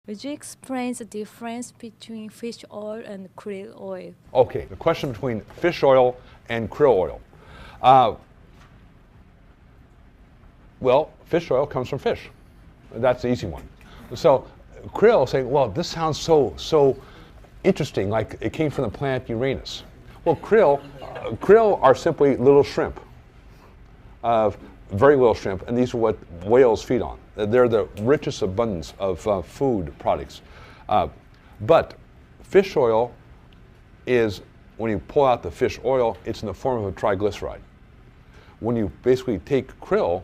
Would you explain the difference between fish oil and krill oil? Okay, the question between fish oil and krill oil. Well, fish oil comes from fish. That's the easy one. So krill saying, well, this sounds so interesting, like it came from the planet Uranus. Well, krill are simply little shrimp, very little shrimp, and these are what whales feed on. They're the richest abundance of food products. But fish oil is, when you pull out the fish oil, it's in the form of a triglyceride. When you basically take krill,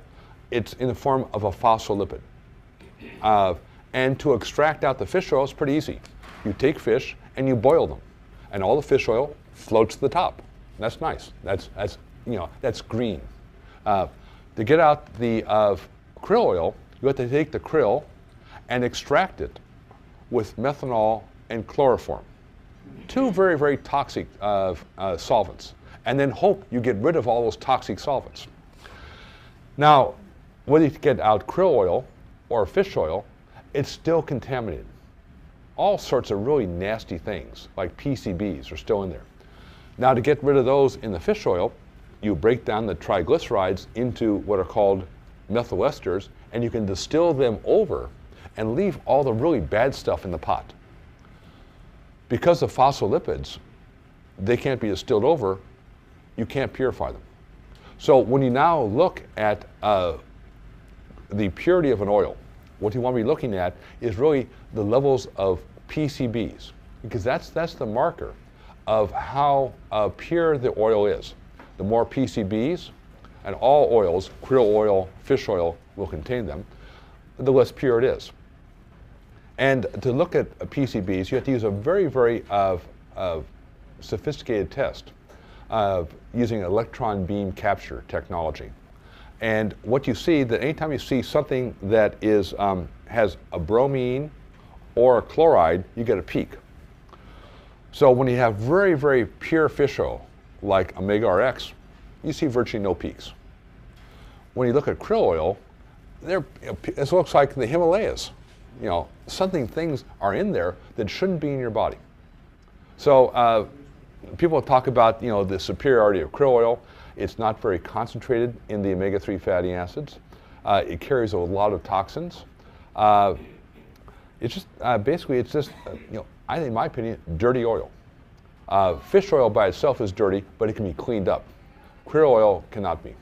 it's in the form of a phospholipid. And to extract out the fish oil is pretty easy. You take fish and you boil them, and all the fish oil floats to the top. That's nice. That's green. To get out the krill oil, you have to take the krill and extract it with methanol and chloroform, two very toxic solvents, and then hope you get rid of all those toxic solvents. Now, whether you get out krill oil or fish oil, it's still contaminated. All sorts of really nasty things, like PCBs, are still in there. Now, to get rid of those in the fish oil, you break down the triglycerides into what are called methyl esters, and you can distill them over and leave all the really bad stuff in the pot. Because of phospholipids, they can't be distilled over, you can't purify them. So when you now look at the purity of an oil, what you want to be looking at is really the levels of PCBs, because that's the marker of how pure the oil is. The more PCBs, and all oils, krill oil, fish oil will contain them, the less pure it is. And to look at PCBs, you have to use a very sophisticated test using electron beam capture technology. And what you see, that anytime you see something that is, has a bromine or a chloride, you get a peak. So when you have very pure fish oil, like omega RX, you see virtually no peaks. When you look at krill oil, it looks like the Himalayas. Things are in there that shouldn't be in your body. So people talk about the superiority of krill oil. It's not very concentrated in the omega-3 fatty acids. It carries a lot of toxins. It's just basically, I think, in my opinion, dirty oil. Fish oil by itself is dirty, but it can be cleaned up. Krill oil cannot be.